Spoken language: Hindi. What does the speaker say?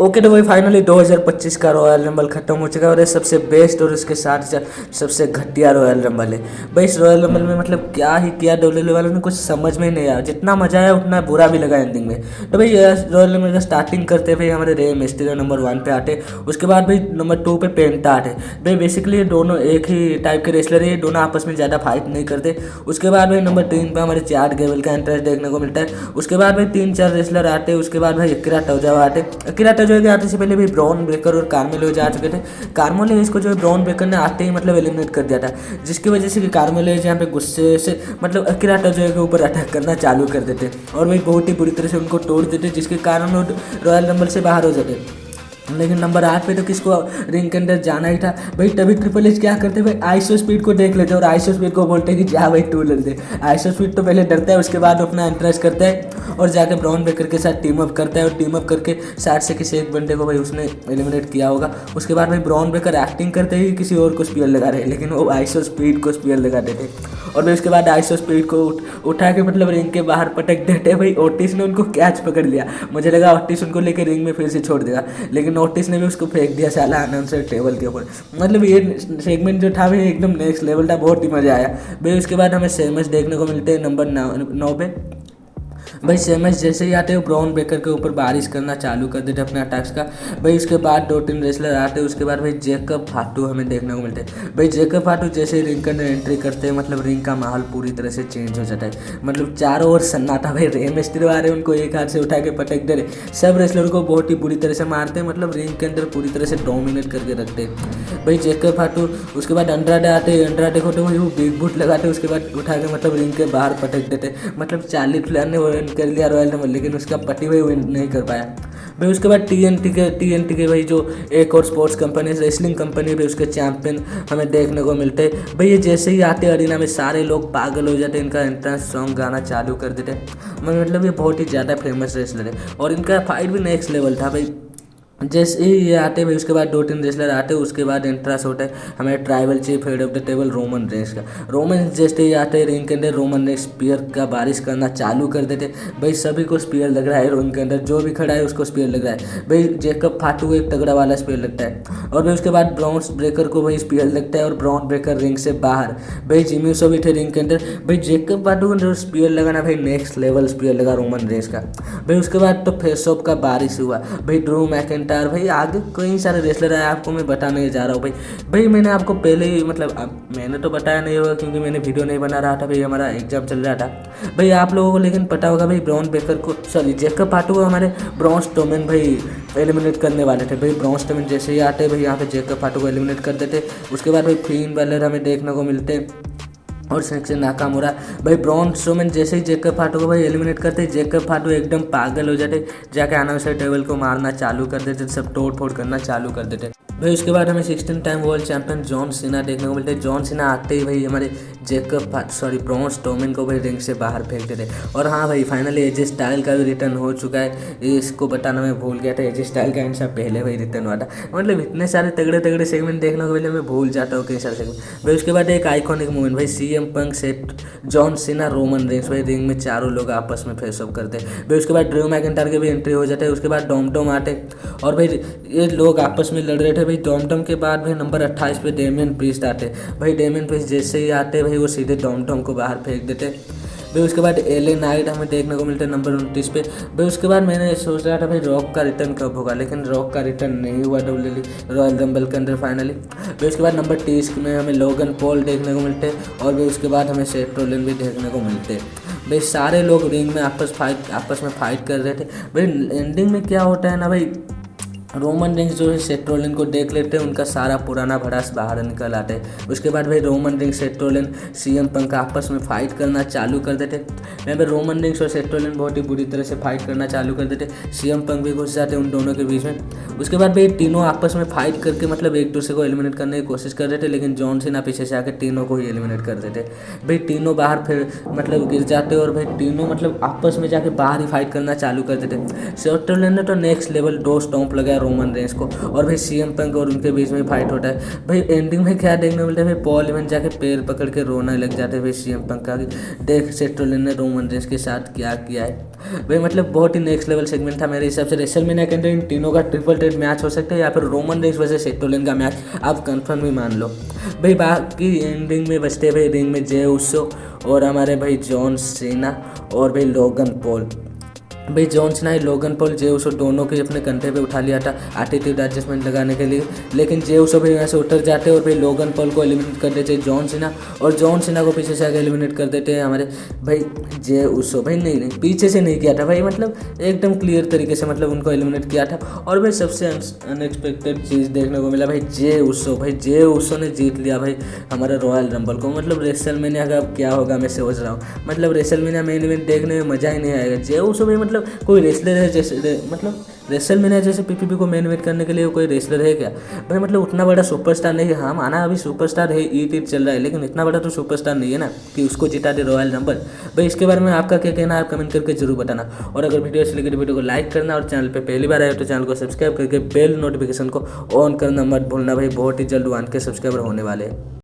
ओके तो भाई फाइनली 2025 का रॉयल रंबल खत्म हो चुका है और ये सबसे बेस्ट और उसके साथ साथ सबसे घटिया रॉयल रंबल है भाई। इस रॉयल रंबल में मतलब क्या ही किया डब्ल्यूडब्ल्यू वालों ने, कुछ समझ में नहीं आया। जितना मजा आया उतना बुरा भी लगा एंडिंग में। तो भाई रॉयल रंबल का स्टार्टिंग करते भाई हमारे रे मिस्टीरियो नंबर 1 पे आते, उसके बाद भाई नंबर 2 पे पेंटा आते। भाई बेसिकली ये दोनों एक ही टाइप के रेसलर है, ये दोनों आपस में ज़्यादा फाइट नहीं करते। उसके बाद भाई नंबर 3 पे हमारे चैट गेबल का इंटरेस्ट देखने को मिलता है। उसके बाद भाई 3-4 रेसलर आते, उसके बाद भाई अकीरा टोजावा आते। अकीरा टोजावा के आते से पहले भी ब्राउन ब्रेकर और कार्मेलो जा चुके थे। कार्मेलो इसको जो है ब्राउन ब्रेकर ने आते ही मतलब एलिमिनेट कर दिया था, जिसकी वजह से कि कार्मेलो यहाँ पे गुस्से से मतलब अकीरा टोजावा के ऊपर अटैक करना चालू कर देते और भाई बहुत ही बुरी तरह से उनको तोड़ देते, जिसके कारण वो रॉयल रंबल से बाहर हो जाते। लेकिन नंबर 8 पे तो किसको रिंग के अंदर जाना ही था भाई। तभी ट्रिपल एच क्या करते भाई, आइसो स्पीड को देख लेते और आइसो स्पीड को बोलते कि जा भाई तू लड़ दे। आइसो स्पीड तो पहले डरता है, उसके बाद अपना इंटरेस्ट करता है और जाके ब्राउन ब्रेकर के साथ टीम अप करता है और टीम अप करके 60 से किसी एक बंदे को भाई उसने एलिमिनेट किया होगा। उसके बाद भाई ब्राउन ब्रेकर एक्टिंग करते ही किसी और को स्पीयर लगा रहे, लेकिन वो आइसो स्पीड को स्पीयर लगा देते और भाई उसके बाद आइसो स्पीड को उठा के मतलब रिंग के बाहर पटक देते। भाई ओटिस ने उनको कैच पकड़ लिया, मुझे लगा ओटिस उनको लेकर रिंग में फिर से छोड़ देगा, लेकिन ओटिस ने भी उसको फेंक दिया साला अनाउंसर टेबल के ऊपर। मतलब ये सेगमेंट जो था भाई एकदम नेक्स्ट लेवल था, बहुत ही मजा आया भाई। उसके बाद हमें सेमस देखने को मिलते हैं नंबर 9 पे। भाई सेमस जैसे ही आते हैं ब्राउन ब्रेकर के ऊपर बारिश करना चालू कर देते अपने अटैक्स का। भाई उसके बाद 2-3 रेसलर आते हैं, उसके बाद भाई जेकब फाटू हमें देखने को मिलते हैं। भाई जेकब फाटू जैसे ही रिंग के अंदर एंट्री करते हैं मतलब रिंग का माहौल पूरी तरह से चेंज हो जाता है। मतलब चारों ओर सन्नाटा, भाई रे मिस्त्री आ रहे हैं, उनको एक हाथ से उठा के पटक दे रहे, सब रेसलर को बहुत ही बुरी तरह से मारते हैं, मतलब रिंग के अंदर पूरी तरह से डोमिनेट करके रखते हैं भाई जेकब फाटू। उसके बाद अंड्राडे आते हैं, अंड्राडे को तो भाई वो बिग बूट लगाते, उसके बाद उठा के मतलब रिंग के बाहर पटक देते। मतलब 40 प्लेयर ने कर लिया रॉयल रंबल, लेकिन उसका पट्टी भाई विन नहीं कर पाया भाई। उसके बाद टीएनटी के भाई जो एक और स्पोर्ट्स कंपनी रेसलिंग कंपनी भाई उसके चैंपियन हमें देखने को मिलते हैं भाई। ये जैसे ही आते अरीना में सारे लोग पागल हो जाते, इनका एंट्रेंस सॉन्ग गाना चालू कर देते। मतलब ये बहुत ही ज़्यादा फेमस रेसलर है और इनका फाइट भी नेक्स्ट लेवल था भाई। जैसे ही ये आते भाई उसके बाद 2-3 रेसलर आते, उसके बाद एंट्रेंस होता है हमारे tribal chief head of the table Roman Reigns का। रोमन जैसे ही आते रिंग के अंदर रोमन रेंस स्पीयर का बारिश करना चालू कर देते भाई। सभी को स्पीयर लग रहा है रिंग के अंदर, जो भी खड़ा है उसको स्पीयर लग रहा है भाई। जेकब फाटू को एक तगड़ा वाला स्पीयर लगता है और भाई उसके बाद ब्राउन ब्रेकर को भाई स्पीयर लगता है और ब्राउन ब्रेकर रिंग से बाहर। भाई जिमी उसो भी थे रिंग के अंदर भाई। जेकब फाटू को जो स्पीयर लगाना भाई नेक्स्ट लेवल स्पीयर लगा रोमन रेंस का भाई। उसके बाद तो फेस ऑफ का बारिश हुआ भाई। ड्रू मैकेंटायर भाई, आगे कई सारे रेसलर है, आपको मैं बताने जा रहा हूँ भाई। मैंने आपको पहले ही मतलब मैंने तो बताया नहीं होगा क्योंकि मैंने वीडियो नहीं बना रहा था भाई, हमारा एग्जाम चल रहा था भाई। आप लोगों को लेकिन पता होगा भाई ब्राउन ब्रेकर को जेकब फाटू को हमारे ब्राउन स्ट्रोमैन भाई एलिमिनेट करने वाले थे भाई। ब्राउन स्ट्रोमैन जैसे ही आते भाई यहाँ पे जेकब फाटू को एलिमिनेट कर देते। उसके बाद भाई फिन बैलर हमें देखने को मिलते और सेक्शन नाकामुरा भाई। ब्राउन स्ट्रोमैन जैसे ही जेकब फाटू को भाई एलिमिनेट करते, जेकब फाटू एकदम पागल हो जाते, जाके अनाउंसर टेबल को मारना चालू कर देते, सब तोड़ फोड़ करना चालू कर देते भाई। उसके बाद हमें 16 time world champion John Cena देखने को मिलते हैं। जॉन सीना आते ही भाई हमारे ब्राउन स्ट्रोमैन को भाई रिंग से बाहर फेंक देते। और हाँ भाई फाइनली एजे स्टाइल का भी रिटर्न हो चुका है, इसको बताना मैं भूल गया था। एजे स्टाइल का इनसे पहले भाई रिटर्न हुआ था। मतलब इतने सारे तगड़े तगड़े सेगमेंट देखने को मिले, मैं भूल जाता हूँ कई सारे सेगमेंट भाई। उसके बाद एक आइकॉनिक मूवमेंट भाई, CM Punk set John Cena Roman Reigns भाई रिंग में चारों लोग आपस में फेस ऑफ करते हैं भाई। उसके बाद ड्रू मैकेंटायर के भी एंट्री हो जाते हैं। उसके बाद डॉम आते और भाई ये लोग आपस में लड़ रहे थे भाई। डॉम के बाद भाई नंबर 28 पे डेमियन प्रीस्ट आते भाई। डेमियन प्रीस्ट जैसे ही आते भाई वो सीधे डॉम को बाहर फेंक देते भाई। उसके बाद एले नाइट हमें देखने को मिलता है नंबर 29 पे भाई। उसके बाद मैंने सोच रहा था भाई रॉक का रिटर्न कब होगा, लेकिन रॉक का रिटर्न नहीं हुआ डब्ल्यूडब्ल्यूई रॉयल रंबल के अंदर फाइनली भाई। उसके बाद नंबर 30 में हमें लोगन पॉल देखने को मिलते हैं और भाई उसके बाद हमें सेथ रोलिंस भी देखने को मिलते हैं भाई। सारे लोग रिंग में आपस में फाइट कर रहे थे भाई। एंडिंग में क्या होता है ना भाई, रोमन रिंग्स जो है सेथ रोलिंस को देख लेते हैं, उनका सारा पुराना भड़ास बाहर निकल आते हैं। उसके बाद भाई Roman rings Seth Rollins CM Punk आपस में फाइट करना चालू कर देते। यहाँ पे रोमन रिंग्स और सेथ रोलिंस बहुत ही बुरी तरह से फाइट करना चालू कर देते। सीएम पंक भी घुस जाते उन दोनों के बीच में। उसके बाद भाई तीनों आपस में फाइट करके मतलब एक दूसरे को एलिमिनेट करने की कोशिश कर रहे थे, लेकिन जॉन सीना पीछे से आकर तीनों को ही एलिमिनेट कर देते भाई। तीनों बाहर फिर मतलब गिर जाते और भाई तीनों मतलब आपस में जाके बाहर ही फाइट करना चालू कर देते। सेथ रोलिंस ने तो नेक्स्ट लेवल 2 स्टॉम्प लगाया रोमन रेंस को, और भाई सीएम पंक और उनके बीच में फाइट होता है। भाई एंडिंग में क्या देखने को मिलता है, भाई पॉल इवन जाके पैर पकड़ के रोना लग जाते हैं भाई सीएम पंक का, देख सेथ रोलिंस ने रोमन रेंस के साथ क्या किया है। भाई मतलब बहुत ही नेक्स्ट लेवल सेगमेंट था मेरे हिसाब से। रेसलमेनिया के अंदर इन तीनों का ट्रिपल थ्रेट मैच हो सकता है, या फिर Roman Reigns versus Seth Rollins का मैच आप कंफर्म ही मान लो। भाई बाकी एंडिंग में बचते भाई रिंग में जे उसो और हमारे भाई जॉन सीना और भाई लोगन पॉल। भाई जॉन सीना लोगन पॉल जे उसो दोनों के अपने कंधे पे उठा लिया था एटीट्यूड एडजस्टमेंट लगाने के लिए, लेकिन जे उसो भाई यहाँ से उतर जाते और भाई लोगन पॉल को एलिमिनेट कर देते जॉन सीना, और जॉन सीना को पीछे से आगे एलिमिनेट कर देते हैं हमारे भाई जे उसो। भाई नहीं पीछे से नहीं किया था भाई, मतलब एकदम क्लियर तरीके से मतलब उनको एलिमिनेट किया था। और भाई सबसे अनएक्सपेक्टेड चीज़ देखने को मिला भाई जे उसो ने जीत लिया भाई हमारा रॉयल रंबल को। मतलब रेसलमेनिया का अब क्या होगा मैं सोच रहा हूँ, मतलब रेसलमेनिया मेन इवेंट देखने में मज़ा ही नहीं आएगा। जे उसो भाई मतलब कोई रेसलर है जैसे, मतलब रेसलमेनिया जैसे पीपीपी को मेन इवेंट करने के लिए कोई रेसलर है क्या भाई, मतलब उतना बड़ा सुपरस्टार नहीं है। हाँ माना अभी सुपरस्टार है, ईट चल रहा है, लेकिन इतना बड़ा तो सुपरस्टार नहीं है ना कि उसको जिता दे रॉयल रंबल। भाई इसके बारे में आपका क्या कहना है, आप कमेंट करके जरूर बताना। और अगर वीडियो अच्छी लगी तो वीडियो को लाइक करना, और चैनल पे पहली बार आए तो चैनल को सब्सक्राइब करके बेल नोटिफिकेशन को ऑन करना मत भूलना भाई, बहुत ही जल्द 1K सब्सक्राइबर होने वाले हैं।